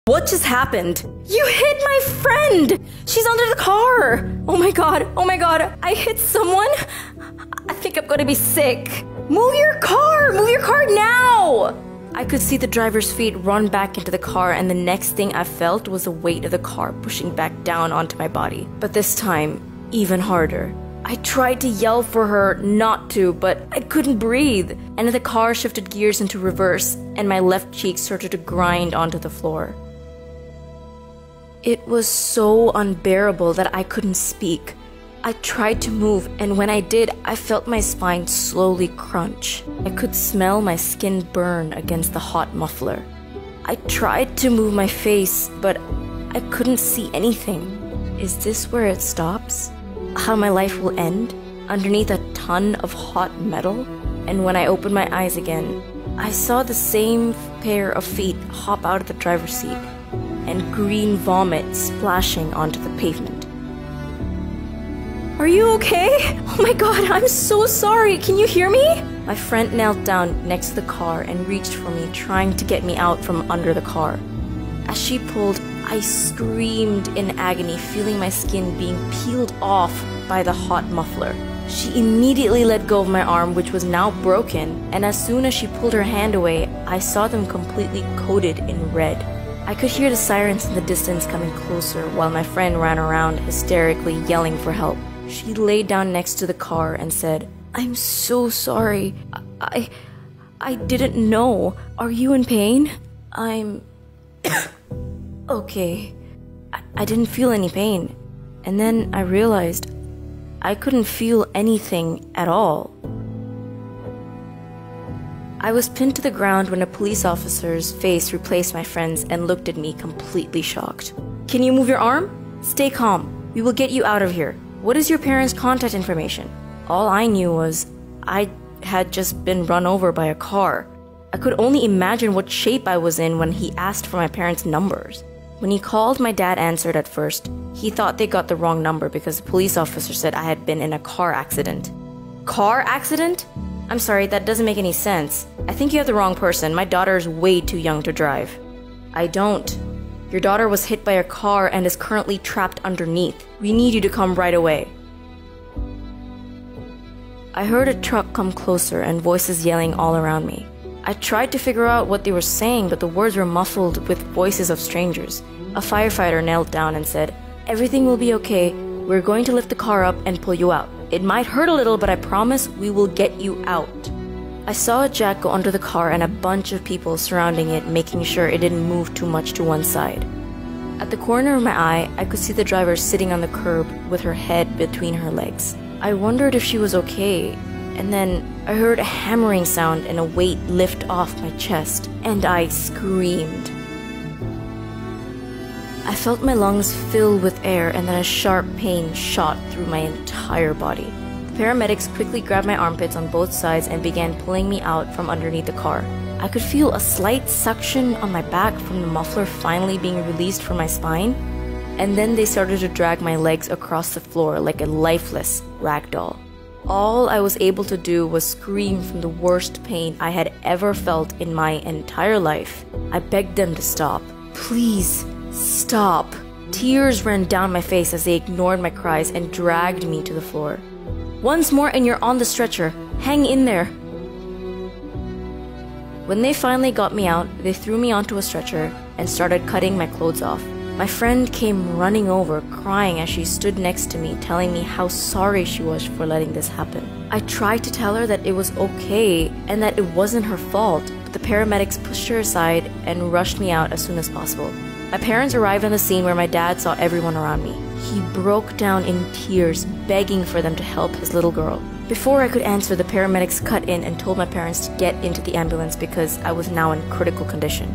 What just happened? You hit my friend! She's under the car! Oh my god, I hit someone? I think I'm gonna be sick. Move your car now! I could see the driver's feet run back into the car, and the next thing I felt was the weight of the car pushing back down onto my body. But this time, even harder. I tried to yell for her not to, but I couldn't breathe. And the car shifted gears into reverse, and my left cheek started to grind onto the floor. It was so unbearable that I couldn't speak. I tried to move, and when I did, I felt my spine slowly crunch. I could smell my skin burn against the hot muffler. I tried to move my face, but I couldn't see anything. Is this where it stops? How my life will end? Underneath a ton of hot metal? And when I opened my eyes again, I saw the same pair of feet hop out of the driver's seat, and green vomit splashing onto the pavement. Are you okay? Oh my god, I'm so sorry. Can you hear me? My friend knelt down next to the car and reached for me, trying to get me out from under the car. As she pulled, I screamed in agony, feeling my skin being peeled off by the hot muffler. She immediately let go of my arm, which was now broken, and as soon as she pulled her hand away, I saw them completely coated in red. I could hear the sirens in the distance coming closer while my friend ran around hysterically yelling for help. She lay down next to the car and said, "I'm so sorry. I didn't know. Are you in pain?" "I'm okay." I didn't feel any pain. And then I realized I couldn't feel anything at all. I was pinned to the ground when a police officer's face replaced my friend's and looked at me completely shocked. "Can you move your arm? Stay calm. We will get you out of here. What is your parents' contact information?" All I knew was I had just been run over by a car. I could only imagine what shape I was in when he asked for my parents' numbers. When he called, my dad answered at first. He thought they got the wrong number because the police officer said I had been in a car accident. Car accident? I'm sorry, that doesn't make any sense. I think you have the wrong person. My daughter is way too young to drive. I don't. Your daughter was hit by a car and is currently trapped underneath. We need you to come right away. I heard a truck come closer and voices yelling all around me. I tried to figure out what they were saying, but the words were muffled with voices of strangers. A firefighter knelt down and said, "Everything will be okay. We're going to lift the car up and pull you out. It might hurt a little, but I promise we will get you out." I saw a jack go under the car and a bunch of people surrounding it, making sure it didn't move too much to one side. At the corner of my eye, I could see the driver sitting on the curb with her head between her legs. I wondered if she was okay, and then I heard a hammering sound and a weight lift off my chest, and I screamed. I felt my lungs fill with air, and then a sharp pain shot through my entire body. The paramedics quickly grabbed my armpits on both sides and began pulling me out from underneath the car. I could feel a slight suction on my back from the muffler finally being released from my spine, and then they started to drag my legs across the floor like a lifeless rag doll. All I was able to do was scream from the worst pain I had ever felt in my entire life. I begged them to stop. "Please, stop." Tears ran down my face as they ignored my cries and dragged me to the floor. "Once more and you're on the stretcher. Hang in there." When they finally got me out, they threw me onto a stretcher and started cutting my clothes off. My friend came running over, crying as she stood next to me, telling me how sorry she was for letting this happen. I tried to tell her that it was okay and that it wasn't her fault, but the paramedics pushed her aside and rushed me out as soon as possible. My parents arrived on the scene where my dad saw everyone around me. He broke down in tears, begging for them to help his little girl. Before I could answer, the paramedics cut in and told my parents to get into the ambulance because I was now in critical condition.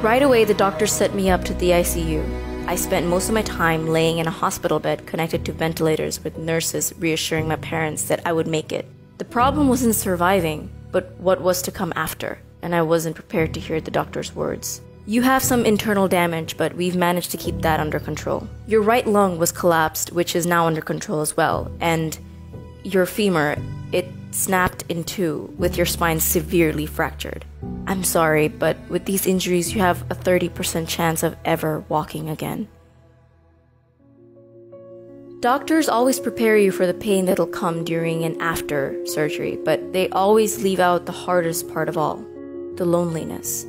Right away, the doctor set me up to the ICU. I spent most of my time laying in a hospital bed connected to ventilators with nurses reassuring my parents that I would make it. The problem wasn't surviving, but what was to come after, and I wasn't prepared to hear the doctor's words. "You have some internal damage, but we've managed to keep that under control. Your right lung was collapsed, which is now under control as well, and your femur, it snapped in two with your spine severely fractured. "I'm sorry, but with these injuries, you have a 30% chance of ever walking again." Doctors always prepare you for the pain that'll come during and after surgery, but they always leave out the hardest part of all, the loneliness.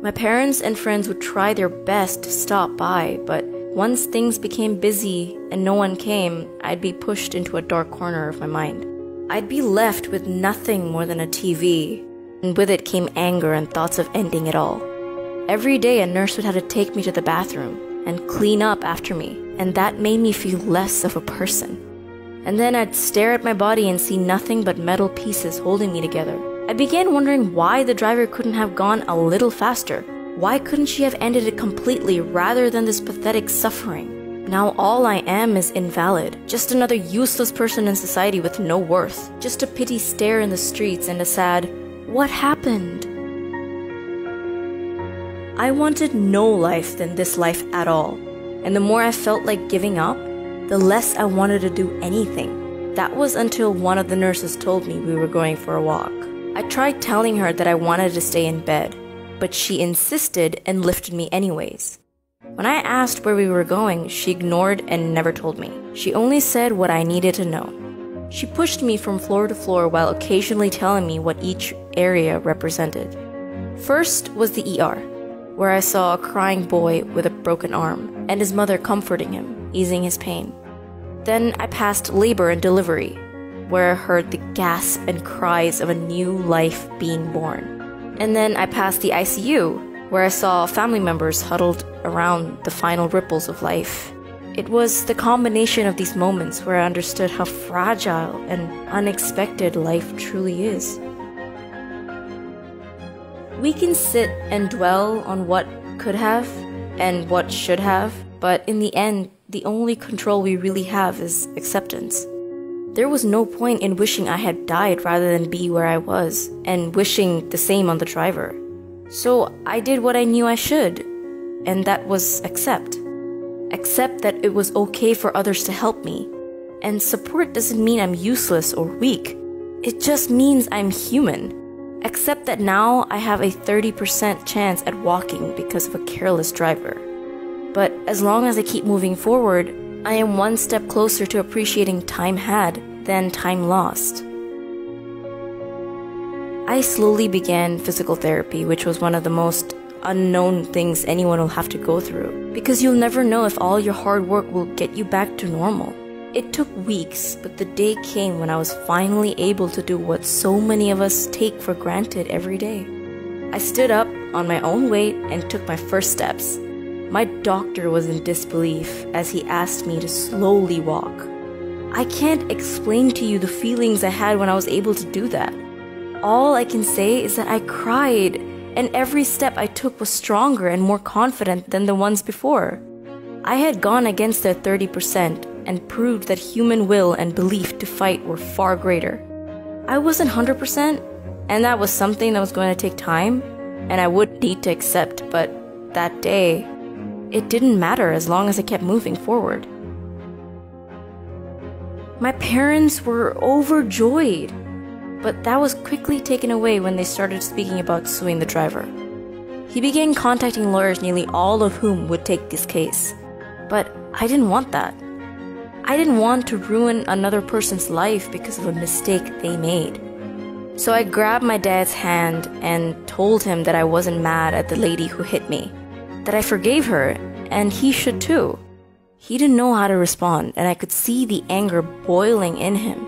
My parents and friends would try their best to stop by, but once things became busy and no one came, I'd be pushed into a dark corner of my mind. I'd be left with nothing more than a TV, and with it came anger and thoughts of ending it all. Every day a nurse would have to take me to the bathroom and clean up after me, and that made me feel less of a person. And then I'd stare at my body and see nothing but metal pieces holding me together. I began wondering why the driver couldn't have gone a little faster. Why couldn't she have ended it completely rather than this pathetic suffering? Now all I am is invalid, just another useless person in society with no worth, just a pity stare in the streets and a sad, "What happened?" I wanted no life than this life at all, and the more I felt like giving up, the less I wanted to do anything. That was until one of the nurses told me we were going for a walk. I tried telling her that I wanted to stay in bed, but she insisted and lifted me anyways. When I asked where we were going, she ignored and never told me. She only said what I needed to know. She pushed me from floor to floor while occasionally telling me what each area represented. First was the ER, where I saw a crying boy with a broken arm and his mother comforting him, easing his pain. Then I passed labor and delivery, where I heard the gasps and cries of a new life being born. And then I passed the ICU, where I saw family members huddled around the final ripples of life. It was the combination of these moments where I understood how fragile and unexpected life truly is. We can sit and dwell on what could have and what should have, but in the end, the only control we really have is acceptance. There was no point in wishing I had died rather than be where I was, and wishing the same on the driver. So I did what I knew I should, and that was accept. Accept that it was okay for others to help me. And support doesn't mean I'm useless or weak. It just means I'm human. Accept that now I have a 30% chance at walking because of a careless driver. But as long as I keep moving forward, I am one step closer to appreciating time had than time lost. I slowly began physical therapy, which was one of the most unknown things anyone will have to go through, because you'll never know if all your hard work will get you back to normal. It took weeks, but the day came when I was finally able to do what so many of us take for granted every day. I stood up on my own weight and took my first steps. My doctor was in disbelief as he asked me to slowly walk. I can't explain to you the feelings I had when I was able to do that. All I can say is that I cried, and every step I took was stronger and more confident than the ones before. I had gone against their 30% and proved that human will and belief to fight were far greater. I wasn't 100%, and that was something that was going to take time, and I would need to accept, but that day, it didn't matter as long as I kept moving forward. My parents were overjoyed, but that was quickly taken away when they started speaking about suing the driver. He began contacting lawyers, nearly all of whom would take this case. But I didn't want that. I didn't want to ruin another person's life because of a mistake they made. So I grabbed my dad's hand and told him that I wasn't mad at the lady who hit me, that I forgave her, and he should too. He didn't know how to respond, and I could see the anger boiling in him.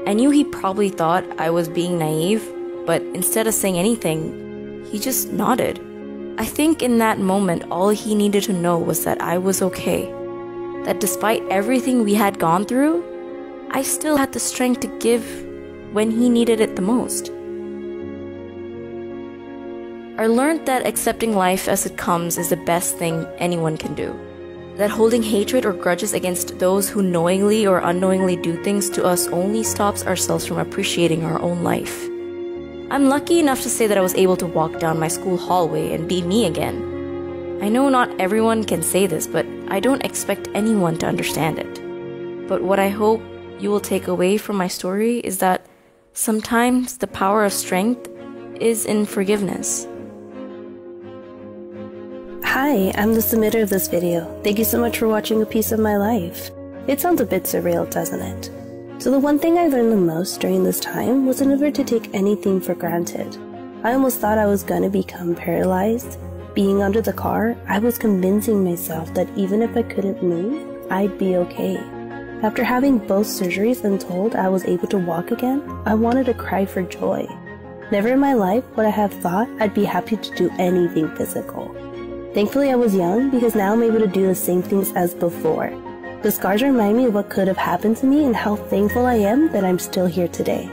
I knew he probably thought I was being naive, but instead of saying anything, he just nodded. I think in that moment, all he needed to know was that I was okay. That despite everything we had gone through, I still had the strength to give when he needed it the most. I learned that accepting life as it comes is the best thing anyone can do. That holding hatred or grudges against those who knowingly or unknowingly do things to us only stops ourselves from appreciating our own life. I'm lucky enough to say that I was able to walk down my school hallway and be me again. I know not everyone can say this, but I don't expect anyone to understand it. But what I hope you will take away from my story is that sometimes the power of strength is in forgiveness. Hi, I'm the submitter of this video. Thank you so much for watching a piece of my life. It sounds a bit surreal, doesn't it? So the one thing I learned the most during this time was never to take anything for granted. I almost thought I was gonna become paralyzed. Being under the car, I was convincing myself that even if I couldn't move, I'd be okay. After having both surgeries and told I was able to walk again, I wanted to cry for joy. Never in my life would I have thought I'd be happy to do anything physical. Thankfully I was young because now I'm able to do the same things as before. The scars remind me of what could have happened to me and how thankful I am that I'm still here today.